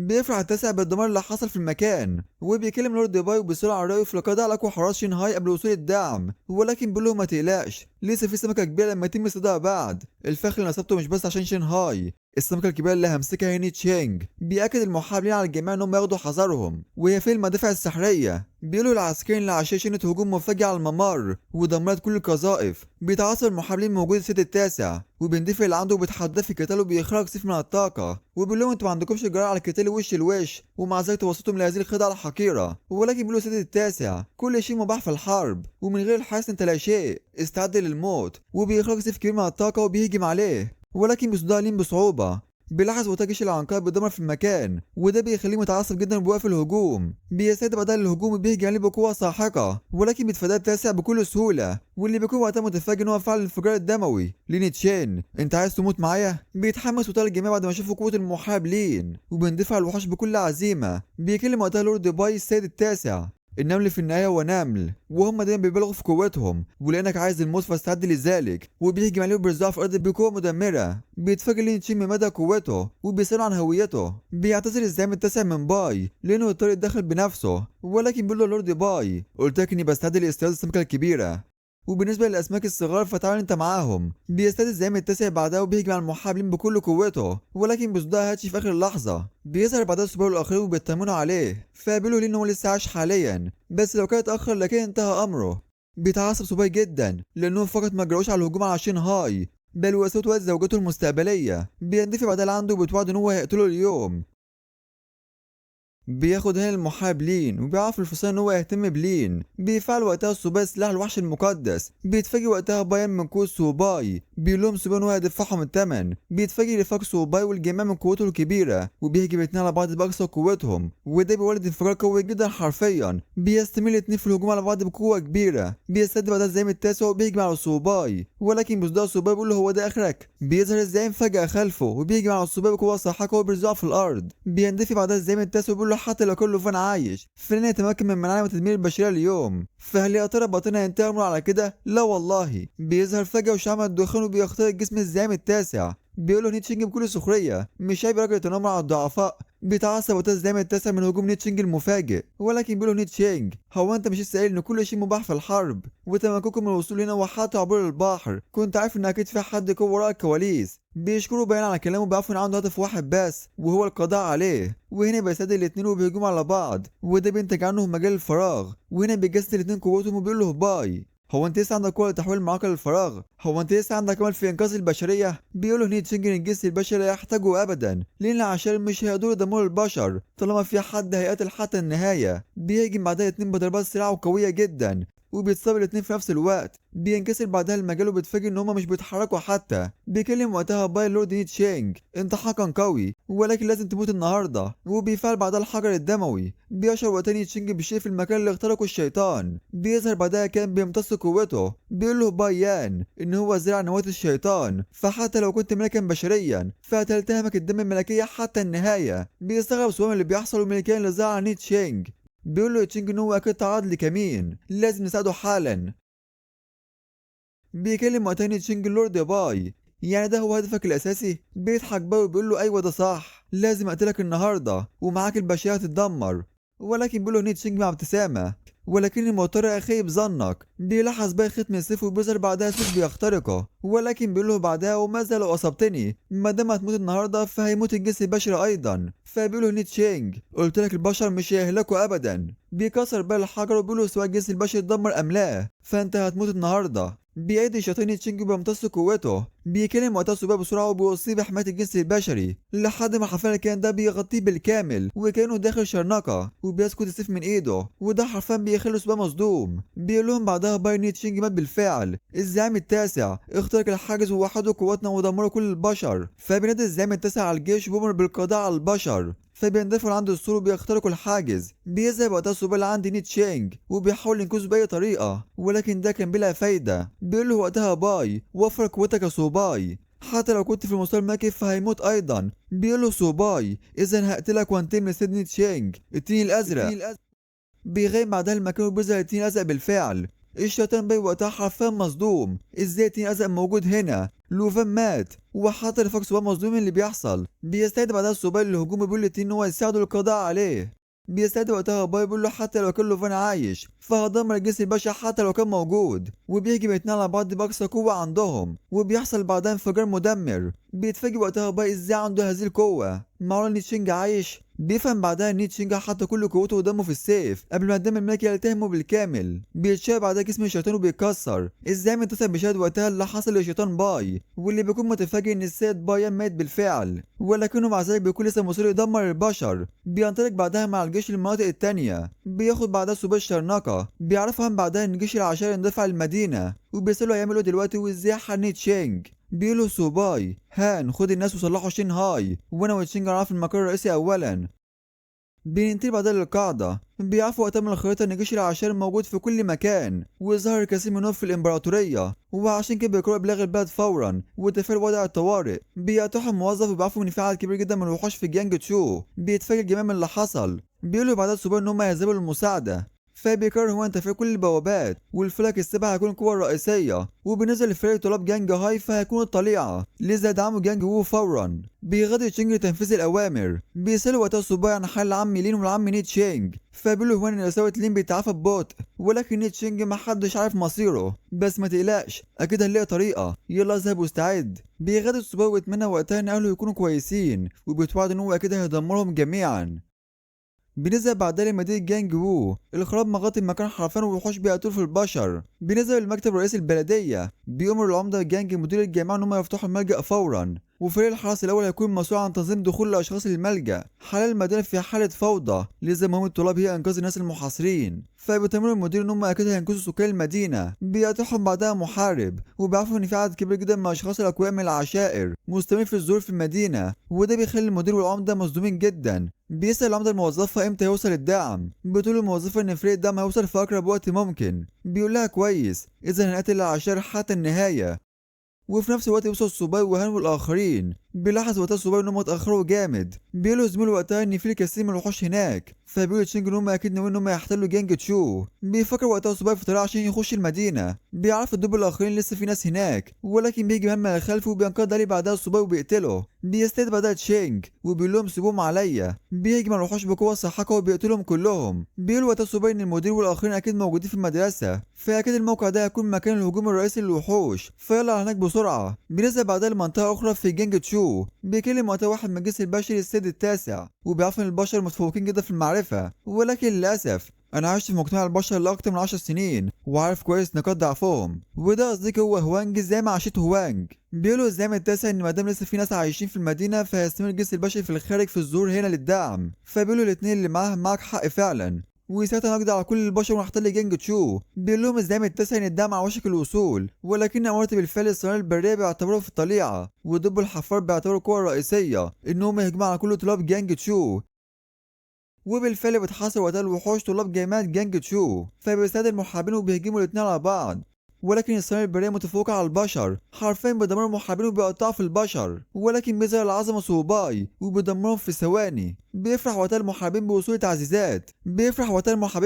بيفرح التاسع بالدمار اللي حصل في المكان، وبيكلم لورد باي وبيسرع على رأيه في القضاء على أقوى حراس شنغهاي قبل وصول الدعم، ولكن بيقول له ما تقلقش لسه في سمكة كبيرة لما يتم اصطيادها بعد. الفخ اللي نصبته مش بس عشان شنغهاي، السمكة الكبيرة اللي همسكها هي تشينج. بيأكد المحاربين على الجميع انهم ياخدوا حذرهم، وهي في المدافع السحرية. بيقولوا العسكريين اللي عشان شنت هجوم مفاجئ على الممر ودمرت كل القذائف. بيتعصب المحاربين من وجود السيد التاسع، وبيندفع اللي عنده بيتحدى في قتاله وبيخرج سيف من الطاقة، وبيقول لهم انتوا ما عندكمش جرأة على القتال وش لوش، ومع ذلك توسطهم لهذه الخدعة الحقيرة. ولكن بيقولوا السيد التاسع كل شيء مباح في الحرب، ومن غير الحرس انت لا شيء، استعد للموت. وبيخرج سيف كبير من الطاقة وبيهجم عليه، ولكن بيصدها لين بصعوبة. بيلاحظ وقتها جيش العنقاء بيدمر في المكان، وده بيخليه متعصب جدا وبيوقف الهجوم. بيستعد بعدها للهجوم وبيهجم عليه بقوة ساحقة، ولكن بيتفاداه التاسع بكل سهولة. واللي بيكون وقتها متفاجئ ان هو فعل الانفجار الدموي. لين تشين انت عايز تموت معايا؟ بيتحمس وطال الجميع بعد ما شافوا قوة المحارب لين، وبيندفع الوحوش بكل عزيمة. بيكلم وقتها لورد باي السيد التاسع. النمل في النهاية هو نمل، وهم دايما بيبالغوا في قوتهم، ولانك عايز الموت فاستعد لذلك. وبيهجم عليه وبيرزعه في الارض بقوة مدمرة. بيتفاجئ لين تشين من مدى قوته، وبيسأله عن هويته. بيعتذر الزعيم التاسع من باي لانه اضطر يتدخل بنفسه، ولكن بيقول له لورد باي قلت لك اني بستعد لاصطياد السمكة الكبيرة، وبالنسبة للأسماك الصغار فتعال أنت معاهم. بيستعد الزعيم التاسع بعدها وبيهجم على المحاربين بكل قوته، ولكن بيصدها هاتشي في آخر اللحظة. بيظهر بعدها الصبيان الآخرين وبيطمنوا عليه، فبيقولوا ليه إن هو لسه عايش حاليا، بس لو كان اتأخر لكن انتهى أمره. بيتعصب صبي جدا لأنهم فقط ما جرؤوش على الهجوم على شنغهاي، بل واسوت والد زوجته المستقبلية. بيندفع بعدها لعنده وبيتوعد إن هو هيقتله اليوم. بياخد هنا المحارب لين وبيعرف الفصيل ان هو يهتم بلين. بيفعل وقتها الصوباي سلاح الوحش المقدس. بيتفاجئ وقتها بايان من قوة صوباي، بيقول لهم صوباي ان هو هيدفعهم الثمن. بيتفاجئ رفاق صوباي والجميع من قوته الكبيرة، وبيهجم الاتنين على بعض باقصى قوتهم، وده بيولد انفجار قوي جدا حرفيا. بيستمر الاتنين في الهجوم على بعض بقوة كبيرة. بيستعد بعدها الزعيم التاسع وبيهجم على صوباي، ولكن بيصدق صوباي بيقول له هو ده اخرك. بيظهر الزعيم فجأة خلفه وبيهجم على صوباي بقوة ساحقة وبيرزعه في الارض. بيندفع بعدها الزعيم التاسع وبيقول له حتى لو كل فان عايش فلن يتمكن من منعنا وتدمير البشرية اليوم. فهل يا ترى باطننا ينتهي امره على كده؟ لا والله. بيظهر فجأة وشعاع الدخان وبيخترق جسم الزعيم التاسع. بيقول له نيتشينج بكل سخرية مش عيب راجل يتنمر على الضعفاء. بيتعصب وتاز دايما التاسع من هجوم نيتشينج المفاجئ، ولكن بيقول له نيتشينج هو انت مش لسه قايل ان كل شيء مباح في الحرب، وتمكنكم من الوصول هنا وحتى عبور البحر كنت عارف ان اكيد في حد جوه وراء الكواليس. بيشكروا باين على كلامه بيعرفوا ان عنده هدف واحد بس وهو القضاء عليه. وهنا بيساعد الاتنين وبيهجموا على بعض، وده بينتج عنهم مجال الفراغ. وهنا بيجسد الاتنين قوتهم وبيقول له باي هو انت لسه عندك قوة لتحويل المعركة للفراغ؟ هو انت لسه عندك امل في انقاذ البشرية؟ بيقولوا نيتشينج ان الجنس البشري لا يحتاجه ابدا، لان العشائر مش هيقدروا يدمروا البشر طالما في حد هيقاتل حتى النهاية. بيهجم بعدها اتنين بضربات سريعة وقوية جدا، وبيتصاب الاتنين في نفس الوقت. بينكسر بعدها المجال وبيتفاجئ ان هما مش بيتحركوا حتى. بيكلم وقتها باي لورد نيتشينج انت حقا قوي ولكن لازم تموت النهارده. وبيفعل بعدها الحجر الدموي. بيشعر وقتها نيتشينج بالشيء في المكان اللي اخترقه الشيطان. بيظهر بعدها كان بيمتص قوته. بيقول له بايان ان هو زرع نواة الشيطان، فحتى لو كنت ملكا بشريا فهتلتهمك الدم الملكية حتى النهاية. بيستغرب سوام اللي بيحصل والملكية اللي زرع نيتشينج. بيقول له تشينج ان هو اكيد تعرض لكمين لازم نساعده حالا. بيكلم وقتها تشينج اللورد باي يعني ده هو هدفك الاساسي؟ بيضحك باي وبيقول له ايوه ده صح، لازم اقتلك النهارده ومعاك البشريه هتتدمر. ولكن بيقول له نيتشينج مع ابتسامه ولكني مضطر اخيب ظنك. بيلاحظ باي ختم السيف وبيظهر بعدها سيف بيخترقه، ولكن بيقول له بعدها وماذا لو اصبتني؟ ما دام هتموت النهارده فهيموت الجنس البشري ايضا. فبيقول له نيتشينج قلت لك البشر مش هيهلكوا ابدا. بيكسر باي الحجر وبيقول له سواء الجنس البشري اتدمر ام لا فانت هتموت النهارده. بيعيد الشياطين تشينج بيمتص قوته. بيكلم وقتها سوبا بسرعه وبيوصيه بحمايه الجنس البشري لحد ما حرفيا الكائن ده بيغطيه بالكامل وكانه داخل شرنقه، وبيسكت السيف من ايده وده حرفيا بيخلي سوبا مصدوم. بيقول لهم بعدها باي تشينج مات بالفعل. الزعيم التاسع اخترق الحاجز ووحدوا قواتنا ودمروا كل البشر. فبينادي الزعيم التاسع على الجيش وبيؤمر بالقضاء على البشر. فبيندفعوا عند السور وبيخترقوا الحاجز. بيذهب وقتها سوبا عند نيتشينج وبيحاول ينقذه بأي طريقة، ولكن ده كان بلا فايدة. بيقول له وقتها باي وفر قوتك يا سوباي، حتى لو كنت في المستوى الملكي فهيموت أيضا. بيقول له سوباي إذا هقتلك وانتقم من سيد نيتشينج التنين الأزرق. بيغيب بعدها المكان وبيظهر التنين الأزرق بالفعل. الشيطان باي وقتها حرفيا مصدوم، ازاي تاني ازرق موجود هنا؟ لوفان مات وحتى رفاق سوباي مصدوم من اللي بيحصل. بيستعد بعدها سوباي للهجوم، بيقول لتين ان هو يساعده للقضاء عليه. بيستعد وقتها باي بيقول له حتى لو كان لوفان عايش فهدمر الجسم البشري حتى لو كان موجود، وبيهجم الاتنين على بعض باقصى قوه عندهم، وبيحصل بعدها انفجار مدمر. بيتفاجئ وقتها باي ازاي عنده هذه القوه، معقول نيتشينج عايش؟ بيفهم بعدها ان نيتشينج حط كل قوته ودمه في السيف قبل ما الدم الملكي يلتهمه بالكامل. بيتشال بعدها جسم الشيطان وبيتكسر. الزعيم اتصل بشاهد وقتها اللي حصل للشيطان باي، واللي بيكون متفاجئ ان السيد باي مات بالفعل، ولكنه مع ذلك بيكون لسه مصر يدمر البشر. بينطلق بعدها مع الجيش للمناطق التانية. بياخد بعدها سوبر الشرنقة، بيعرفهم بعدها ان جيش العشائر اندفع المدينة، وبيسألوا هيعملوا دلوقتي وازاي حل تشينج. بيقولوا سوباي هان خد الناس وصلحوا شينهاي، وانا وتشينج هنعرف المقر الرئيسي اولا. بينتهي بعدها للقاعدة. بيعرفوا وقتها من الخريطة إن جيش العشائر موجود في كل مكان، وظهر الكثير منهم في الإمبراطورية، وعشان كده بيقرروا إبلاغ البلد فورا وتفعيل وضع الطوارئ. بيقطعهم موظف وبيعرفوا إن في عدد كبير جدا من الوحوش في جيانج تشو. بيتفاجئ الجميع من اللي حصل. بيقولوا بعدها سوبر إن هم يذهبوا للمساعدة، فبيقرر هو تفعيل كل البوابات، والفلك السبعة هيكون القوة الرئيسية، وبالنسبة لفريق طلاب جانج هاي فهيكون الطليعة، لذا يدعموا جانج وو فورا. بيغادر تشينج لتنفيذ الأوامر. بيسألوا وقتها سوباي عن حل عم لين والعم نيت تشينج، فبيقولوا هو ان رساوة لين بيتعافى ببطء، ولكن نيت تشينج محدش عارف مصيره. بس ما تقلقش اكيد هنلاقي طريقة، يلا اذهب واستعد. بيغادر سوباي ويتمنى وقتها ان اهله يكونوا كويسين، وبيتوعد ان هو اكيد هيدمرهم جميعا. بنذهب بعدها لمدينة جانج وو. الخراب مغطي المكان حرفيا والوحوش بيقتلوا في البشر. بنذهب لمكتب رئيس البلدية. بيأمر العمدة جانج مدير الجامعة ان هم يفتحوا الملجأ فورا، وفريق الحرس الاول هيكون مسؤول عن تنظيم دخول الاشخاص للملجأ. حاليا المدينة في حالة فوضى، لذا مهمة الطلاب هي انقاذ الناس المحاصرين. فبيتمر المدير ان هم اكيد هينقذوا سكان المدينة. بيقاطعهم بعدها محارب، وبيعرفوا ان في عدد كبير جدا من الاشخاص الاقوياء من العشائر مستمر في الظهور في المدينة، وده بيخلي المدير والعمدة مصدومين جدا. بيسأل العمدة الموظفة امتى هيوصل الدعم. بتقول الموظفة ان فريق الدعم هيوصل في اقرب وقت ممكن. بيقول لها كويس، اذا هنقتل العشائر حتى النهاية. وفي نفس الوقت يوصل سوباي وهان والاخرين. بيلاحظ وقتها سوباي انهم اتاخروا جامد. بيقولوا زميله وقتها ان في الكثير من الوحوش هناك، فبيقولوا تشينج ان هم اكيد ناويين ان هم يحتلوا جانج تشو. بيفكر وقتها سوباي في طريقه عشان يخش المدينه. بيعرف الدب الاخرين لسه في ناس هناك، ولكن بيجي مهمه من الخلف وبينقض عليه بعدها سوباي وبيقتله. بيستعد بعدها تشينج وبيقول لهم سيبوهم عليا. بيهجم على الوحوش بقوه ساحقه وبيقتلهم كلهم. بيقول وقتها سوباي ان المدير والاخرين اكيد موجودين في المدرسه، فاكيد الموقع ده هيكون مكان الهجوم الرئيسي للوحوش، فيلا هناك بسرعه. بننزل بعدها لمنطقه اخرى في جانج تشو. بيكلم وقتها واحد من الجنس البشري السيد التاسع، وبيعرف ان البشر متفوقين جدا في المعرفه، ولكن للاسف انا عشت في مجتمع البشر لاكتر من 10 سنين وعارف كويس نقاط ضعفهم، وده قصدي هو هوانج زي ما عاشت هوانج. بيقولوا الزعيم التاسع ان مادام لسه في ناس عايشين في المدينه فهيستمر الجنس البشري في الخارج في الظهور هنا للدعم. فبيقولوا الاثنين اللي معاك حق فعلا، وساعتها نقضي على كل البشر ونحتل جانج تشو. بيقول لهم الزعيم التاسع ان الدعم على وشك الوصول، ولكن امرت بالفعل الصناعه البريه بيعتبروها في الطليعه، ودب الحفار بيعتبروا القوه الرئيسيه انهم يهجموا على كل طلاب جانج تشو. وبالفعل بتحاصر وقتها الوحوش طلاب جامعة جانج تشو، فبيستعد المحاربين وبيهجموا الاتنين على بعض. ولكن الصناعة البرية متفوقة على البشر، حرفيا بيدمروا المحاربين وبيقطعوا في البشر. ولكن بيظهر العظمة سوباي وبيدمرهم في ثواني. بيفرح وقتها المحاربين بوصول تعزيزات.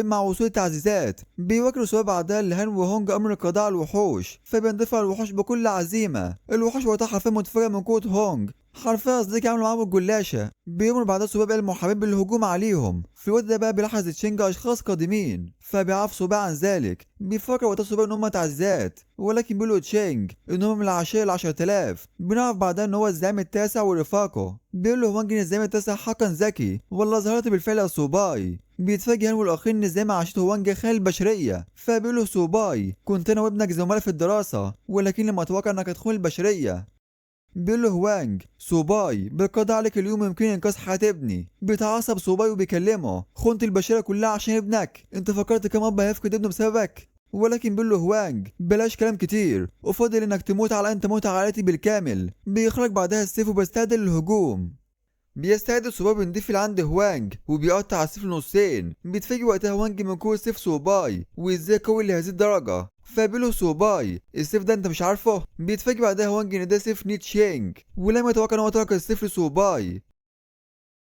مع وصول تعزيزات. بيواجهوا سوباي بعدها لهان وهونج امر القضاء على الوحوش، فبيندفع الوحوش بكل عزيمة. الوحوش وقتها حرفيا متفاجئة من قوة هونج، حرفيا قصدك عملوا معاهم الجلاشة. بيأمر بعدها سوباي المحاربين بالهجوم عليهم. في الوقت ده بقى بيلاحظ تشينج اشخاص قادمين، فبيعرف سوباي عن ذلك. بيفكر وقتها سوباي ان هم تعزيزات، ولكن بيقولوا تشينج انهم من العشائر 10,000. بنعرف بعدها ان هو الزعيم التاسع ورفاقه. بيقول له هوانج ان الزعيم التاسع حقا ذكي، والله ظهرت بالفعل يا سوباي. بيتفاجئ هان والاخرين ان الزعيم عاشته هوانج خيال البشريه، فبيقول له سوباي كنت انا وابنك زملاء في الدراسه، ولكن لما اتوقع انك هتخون البشريه. بيقول له هوانج سوباي بالقضاء عليك اليوم يمكن انقاذ حياة ابني. بيتعصب سوباي وبيكلمه خنت البشرية كلها عشان ابنك، انت فكرت كم اب هيفقد ابنه بسببك؟ ولكن بيقول له هوانج بلاش كلام كتير، افضل انك تموت على ان تموت على عائلتي بالكامل. بيخرج بعدها السيف وبيستعد للهجوم. بيستعد سوباي بنضيف اللي عند هوانج وبيقطع السيف لنصين. بيتفاجئ وقتها هوانج من قوة سيف سوباي وازاي قوي لهذه الدرجة، فبيقوله سوباي السيف ده انت مش عارفه؟ بيتفاجئ بعدها هوانج ان ده سيف نيتشينج، ولما يتوقع ان هو ترك السيف لسوباي.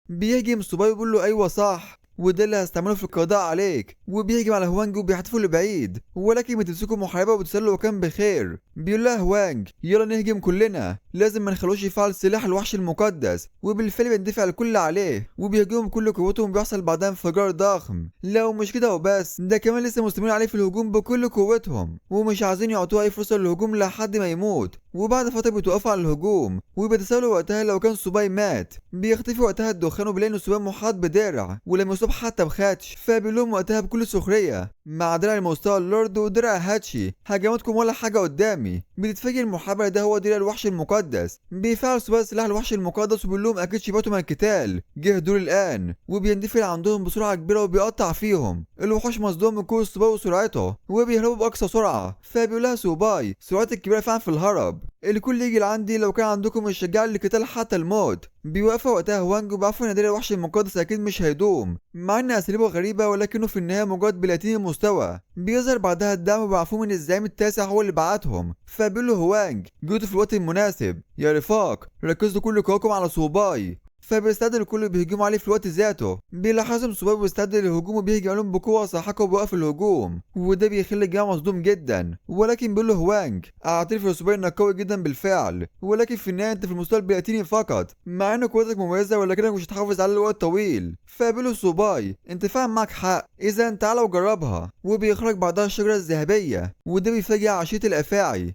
بيهجم سوباي ويقول له ايوه صح، وده اللي هستعمله في القضاء عليك. وبيهجم على هوانج وبيحتفوا لبعيد، ولكن بتمسكه محاربة وبتسأله وكان بخير. بيقول لها هوانج يلا نهجم كلنا، لازم ما نخلوش يفعل سلاح الوحش المقدس. وبالفعل بيندفع الكل عليه وبيهجموا بكل قوتهم وبيحصل بعدها انفجار ضخم. لا ومش كده وبس، ده كمان لسه مستمرين عليه في الهجوم بكل قوتهم ومش عايزين يعطوه اي فرصة للهجوم لحد ما يموت. وبعد فترة بيتوقفوا على الهجوم وبيتساءلوا وقتها لو كان سوباي مات. بيختفي وقتها الدخان وبيلاقي ان سوباي محاط بدرع ولم يصاب حتى بخدش. فبيقول لهم وقتها بكل سخرية مع درع المستوى اللورد ودرع هاتشي هجمتكم ولا حاجة قدامي. بتتفاجئ المحابرة ده هو درع الوحش المقدس. بيفعل سوباي سلاح الوحش المقدس وبيقول لهم اكيد شبعتوا من القتال، جه دور الان. وبيندفع عندهم بسرعة كبيرة وبيقطع فيهم. الوحوش مصدوم من قوة سوباي وسرعته وبيهربوا بأقصى سرعة. فبيقول لها سوباي سرعتك كبيرة فعلا في الهرب، الكل يجي لعندي لو كان عندكم الشجاعة للقتال حتى الموت. بيوقفوا وقتها هوانج وبيعرفوا ان درع الوحش المقدس اكيد مش هيدوم، مع ان اساليبه غريبة ولكنه في النهاية مجرد بلاتيني المستوى. بيظهر بعدها الدعم وبيعرفوا ان الزعيم التاسع هو اللي بعتهم. فبيقول له هوانج جيتوا في الوقت المناسب يا رفاق، ركزوا كل قواكم على سوباي. فبيستعد الكل بيهجموا عليه في الوقت ذاته. بيلاحظهم سوباي بيستعد للهجوم وبيهجم عليهم بقوة ساحقة وبيوقف الهجوم، وده بيخلي الجماعة مصدوم جدا. ولكن بيقول له هوانج اعترف يا سوباي انك قوي جدا بالفعل، ولكن في النهاية انت في المستوى البلاتيني فقط، مع ان قوتك مميزة ولكنك مش هتحافظ على الوقت طويل. فبيقول له سوباي انت فاهم معك حق، اذا تعالى وجربها. وبيخرج بعدها الشجرة الذهبية وده بيفاجئ عشيرة الافاعي.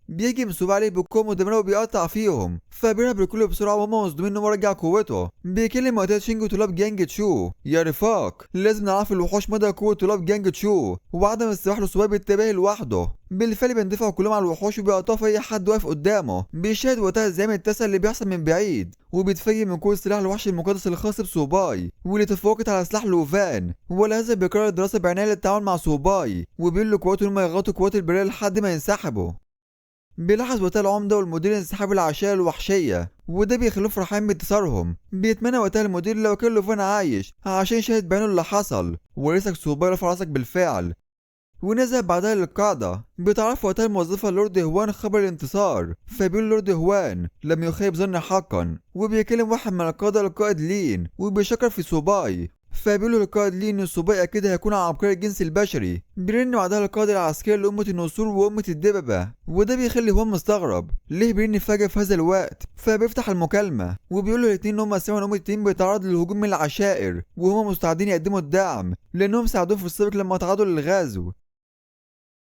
بيجي سوباي عليه بكم ودمره وبيقطع فيهم. فبيهرب الكل بسرعه وهم مصدومين ان هو رجع قوته. بيكلم وقتها شينجو طلاب جانج تشو يا رفاق لازم نعرف الوحوش مدى قوه طلاب جانج تشو وعدم السماح لسوباي بالتباهي لوحده. بالفعل بيندفعوا كلهم على الوحوش وبيقطعوا في اي حد واقف قدامه. بيشاهد وقتها الزعيم التاسع اللي بيحصل من بعيد وبيتفاجئ من قوه سلاح الوحش المقدس الخاص بسوباي واللي تفوقت على سلاح لوفان. ولهذا بيقرر الدراسه بعنايه للتعامل مع سوباي وبيقول له قوته انهم يغطوا قوات البريه لحد ما ينسحبوا. بيلاحظ وقتها العمدة والمدير انسحاب العشائر الوحشية وده بيخلوه فرحان بانتصارهم. بيتمنى وقتها المدير لو كان لوفان عايش عشان يشاهد بعينه اللي حصل. ورثك سوباي رفع راسك بالفعل. ونزل بعدها للقاعدة. بتعرف وقتها الموظفة لورد هوان خبر الانتصار. فبيقول لورد هوان لم يخيب ظني حقا. وبيكلم واحد من القادة القائد لين وبيشكر في سوباي. فبيقولوا للقائد ليه ان سوباي اكيد هيكون عبقري الجنس البشري. بيرن بعدها القائد العسكري لأمة النسور وأمة الدببة وده بيخلي هو مستغرب ليه بيرن فجأة في هذا الوقت. فبيفتح المكالمة وبيقولوا الاتنين ان هم سوا أمة التين بيتعرض للهجوم من العشائر وهم مستعدين يقدموا الدعم لأنهم ساعدوهم في السابق لما تعرضوا للغزو.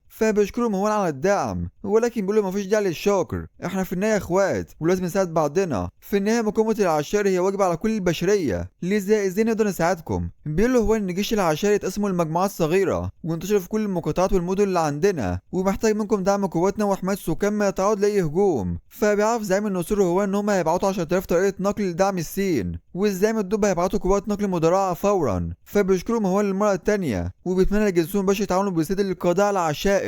فبيشكرهم هوان على الدعم ولكن بيقولوا مفيش داعي للشكر، احنا في النهايه اخوات ولازم نساعد بعضنا. في النهايه مقاومه العشائر هي واجب على كل البشريه، لذا ازاي نقدر نساعدكم. بيقول له هوان ان جيش العشائر اتقسموا لمجموعات صغيره وانتشروا في كل المقاطعات والمدن اللي عندنا ومحتاج منكم دعم قواتنا وحمايه السكان ما يتعرض لاي هجوم. فبيعرف زعيم النسور هوان ان هم هيبعتوا 10,000 طريقه نقل لدعم الصين والزعيم الدب هيبعتوا قوات نقل مدرعه فورا. فبيشكرهم هوان للمره الثانيه وبيتمنى للجنسون باش يتعاونوا بسد القضاء على العشائر.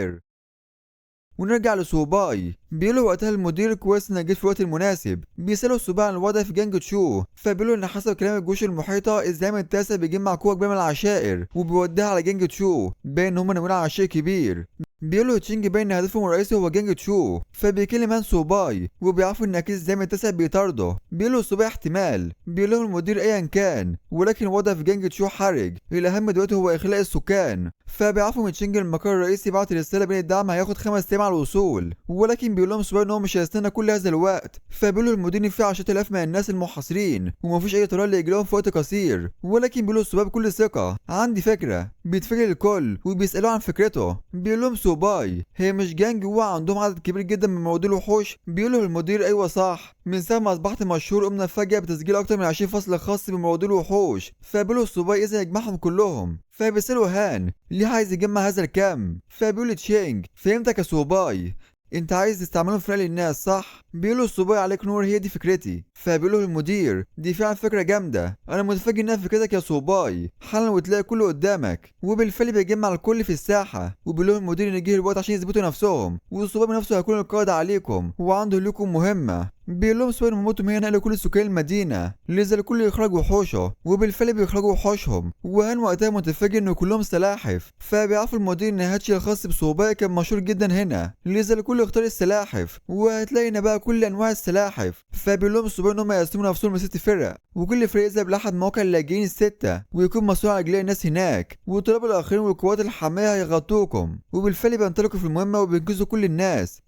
ونرجع لسوباي. بيقولوا وقتها المدير كويس انك جيت في الوقت المناسب. بيسألوا سوباي عن الوضع في جانج تشو. فبيقولوا ان حسب كلام الجيوش المحيطه الزعيم التاسع بيجمع قوه كبيره من العشائر وبيوديها على جانج تشو، باين ان هم ناويين على شيء كبير. بيقولوا تشينج باين ان هدفهم الرئيسي هو جانج تشو. فبيكلم عن سوباي وبيعرفوا ان اكيد الزعيم التاسع بيطارده. بيقولوا سوباي احتمال. بيقول لهم المدير ايا كان ولكن الوضع في جانج تشو حرج، الاهم دلوقتي هو اخلاء السكان. فبيعرفوا من تشينج المقر الرئيسي بعت رساله بين الدعم هياخد 5 ايام على الوصول. ولكن بيقول لهم سوباي ان هو مش هيستنى كل هذا الوقت. فبيقولوا المدير ان في 10,000 من الناس المحاصرين ومفيش اي طريقه يجي لهم في وقت قصير. ولكن بيقولوا سوباي بكل ثقه عندي فكره. بيتفاجئ الكل وبيسالوه عن فكرته. بيقول لهم سوباي هي مش جانج هو عندهم عدد كبير جدا من موادي الوحوش. بيقولوا المدير ايوه صح، من ساعه ما اصبحت مشهور قمنا فجاه بتسجيل اكتر من 20 فصل خاص بموادي الوحوش. فبيقولوا سوباي اذا يجمعهم كلهم. فبيسألوا هان ليه عايز يجمع هذا الكم. فبيقول تشينج فهمتك يا سوباي، انت عايز تستعملهم في نقل الناس صح؟ بيقولوا السوباي عليك نور هي دي فكرتي. فبيقولوا المدير دي فعلا فكره جامده، انا متفاجئ انها فكرتك يا سوباي، حالا وتلاقي كله قدامك. وبالفعل بيجمع الكل في الساحه وبيقول المدير ان جه الوقت عشان يثبتوا نفسهم والسوباي بنفسه هيكون القائد عليكم وعنده لكم مهمه. بيقول لهم سوبر مهمتهم هي نقل كل سكان المدينة، لذا الكل يخرج وحوشه، وبالفعل بيخرجوا وحوشهم. وهان وقتها متفاجئ ان كلهم سلاحف، فبيعرفوا المدير ان هاتشي الخاص بصوباي كان مشهور جدا هنا، لذا الكل يختار السلاحف. وهتلاقي هنا بقى كل انواع السلاحف. فبيقول لهم صوباي ان هم يقسموا نفسهم ل6 فرق، وكل فريق يذهب لاحد مواقع اللاجئين ال6 ويكون مسؤول عن اجلاء الناس هناك، وطلاب الاخرين والقوات الحاميه هيغطوكم. وبالفعل بينطلقوا في المهمه وبينقذوا كل الناس.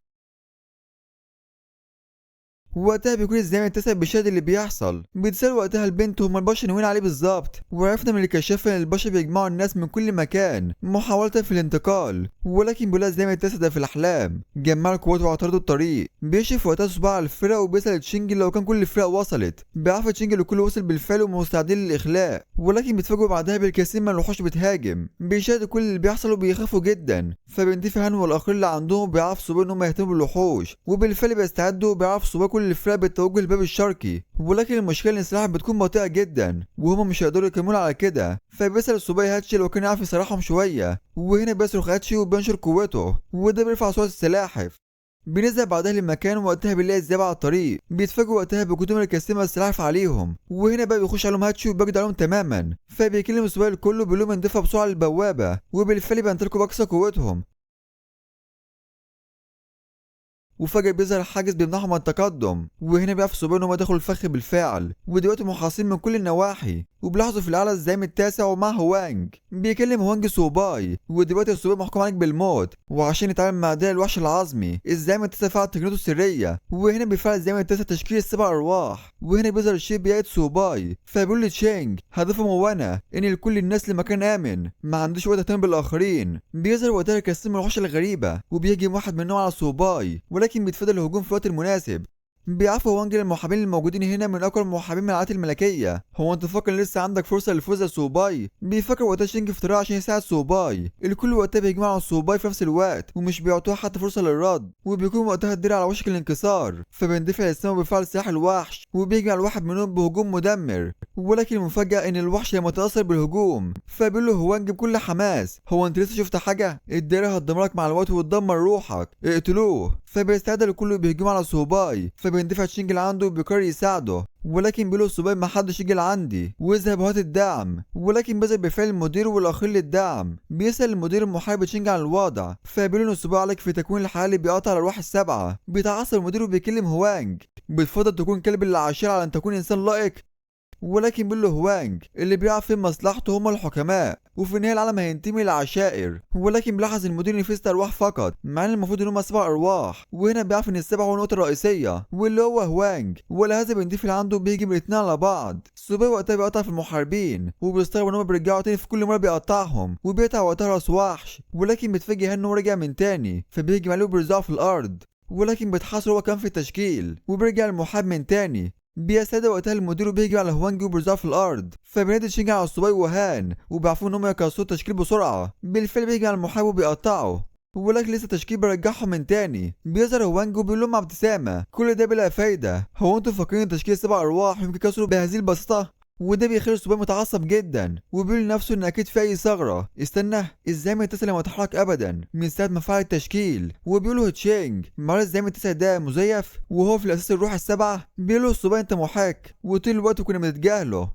ووقتها بيكون الزعيم التاسع بالشهد اللي بيحصل. بتسأل وقتها البنت هما البشر ناويين عليه بالظبط، وعرفنا من الكشافة ان البشر بيجمعوا الناس من كل مكان محاولة في الانتقال، ولكن بيلاقي الزعيم التاسع ده في الاحلام جمع القوات واعترضوا الطريق. بيشرف وقتها صباع على الفرق وبيسأل تشينج لو كان كل الفرق وصلت. بيعرف تشينج ان الكل وصل بالفعل ومستعدين للاخلاء، ولكن بيتفاجئوا بعدها بالكثير من الوحوش بتهاجم. بيشاهدوا كل اللي بيحصل وبيخافوا جدا. فبينتفع هان والاخرين اللي عندهم بيعرفوا صباع ان هم يهتموا بالوحوش، وبالفعل بيستعدوا وبيعرفوا صباع كل الفرق بالتوجه للباب الشرقي. ولكن المشكله ان السلاح بتكون بطيئه جدا وهما مش هيقدروا يكملوا على كده. فبيسأل صوباي هاتشي لو كان يعرف يصرحهم شويه، وهنا بيصرخ هاتشي وبينشر قوته، وده بيرفع صوت السلاحف. بنذهب بعدها للمكان ووقتها بنلاقي الذئاب على الطريق. بيتفاجئوا وقتها بقدوم الكثير من السلاحف عليهم، وهنا بقى بيخش عليهم هاتشي وبيجد عليهم تماما. فبيكلم صوباي الكل وبيقول لهم اندفعوا بسرعه للبوابه، وبالفعل بينطلقوا باقصى قوتهم. وفجأة بيظهر حاجز بيمنعهم عن التقدم، وهنا بيعرف صوباي ان هم دخلوا الفخ بالفعل، ودلوقتي محاصرين من كل النواحي. وبيلاحظوا في الاعلى الزعيم التاسع ومعه وانج. بيكلم وانج صوباي، ودلوقتي صوباي محكوم عليك بالموت، وعشان يتعامل مع ده الوحش العظمي الزعيم التاسع فعل تقنيته السرية. وهنا بيفعل الزعيم التاسع تشكيل ال7 ارواح. وهنا بيظهر الشيء بيد صوباي، فبيقول لتشينج هدفه موانة ان لكل الناس لمكان امن، ما عندوش وقت اهتم بالاخرين. بيظهر وقتها الكثير من الوحوش الغريبة، وبيهجم واحد منهم على صوباي، ولكن بيتفادى الهجوم في الوقت المناسب. بيعرفوا وانج المحاربين الموجودين هنا من اقوى المحاربين من العائلات الملكيه. هو انت فاكر لسه عندك فرصه للفوز يا صوباي؟ بيفكر وقتها شينج في طريقه عشان يساعد صوباي. الكل وقتها بيجمع على صوباي في نفس الوقت ومش بيعطوها حتى فرصه للرد، وبيكون وقتها الدرع على وشك الانكسار. فبيندفع للسما بفعل سلاح الوحش، وبيجمع الواحد منهم بهجوم مدمر. ولكن المفاجاه ان الوحش لما تاثر بالهجوم فبيقول له وانج بكل حماس هو انت لسه شفت حاجه؟ الدرع هتدمرك مع الوقت وتدمر روحك، اقتلوه. فبيستعد الكل بيهجم على صوباي. فبيندفع تشينج اللي عنده وبيقرر يساعده، ولكن بيقول صوباي ما حدش يجي لعندي واذهب وهات الدعم. ولكن بيذهب بفعل المدير والاخرين للدعم. بيسأل المدير المحارب تشينج عن الوضع، فبيقول له صوباي عليك في تكوين الحياه اللي بيقطع الارواح ال7. بيتعصب المدير وبيكلم هوانج، بتفضل تكون كلب العشير على ان تكون انسان لائق. ولكن بيقول له هوانج اللي بيعرف فين مصلحته هم الحكماء، وفي النهايه العالم هينتمي للعشائر. ولكن بيلاحظ المدير ان في 6 ارواح فقط، مع ان المفروض ان هم 7 ارواح. وهنا بيعرف ان ال7 هو النقطه الرئيسيه واللي هو هوانج، ولهذا بيندفع اللي عنده بيهجم الاثنين على بعض. صوباي وقتها بيقطع في المحاربين، وبيستغرب ان هم بيرجعوا تاني في كل مره بيقطعهم، وبيقطع وقتها راس وحش. ولكن بيتفاجئ انه رجع من تاني، فبيهجم عليه وبيرزعه في الارض. ولكن بيتحاصر هو كان في التشكيل، وبيرجع المحارب من تاني. بيستدعي وقتها المدير وبيهجم على هوانج وبيرزعه في الارض. فبينادي تشينج على صوباي وهان، وبيعرفوا ان هم يكسروا التشكيل بسرعه. بالفعل بيهجم على المحارب وبيقطعه، ولكن لسه التشكيل بيرجعهم من تاني. بيظهر هوانج وبيقول لهم مع ابتسامه كل ده بلا فايده. هو انتوا فاكرين تشكيل 7 ارواح يمكن يكسروا بهذه البساطه؟ وده بيخلي صوباي متعصب جدا، وبيقول لنفسه ان اكيد في اي ثغره. استنى، الزعيم التاسع ما اتحرك ابدا من ساعه ما فعل التشكيل. وبيقول له تشينج معقول الزعيم التاسع ده مزيف وهو في الاساس الروح ال7؟ بيقول له صوباي انت محاك وطول الوقت كنا بنتجاهله.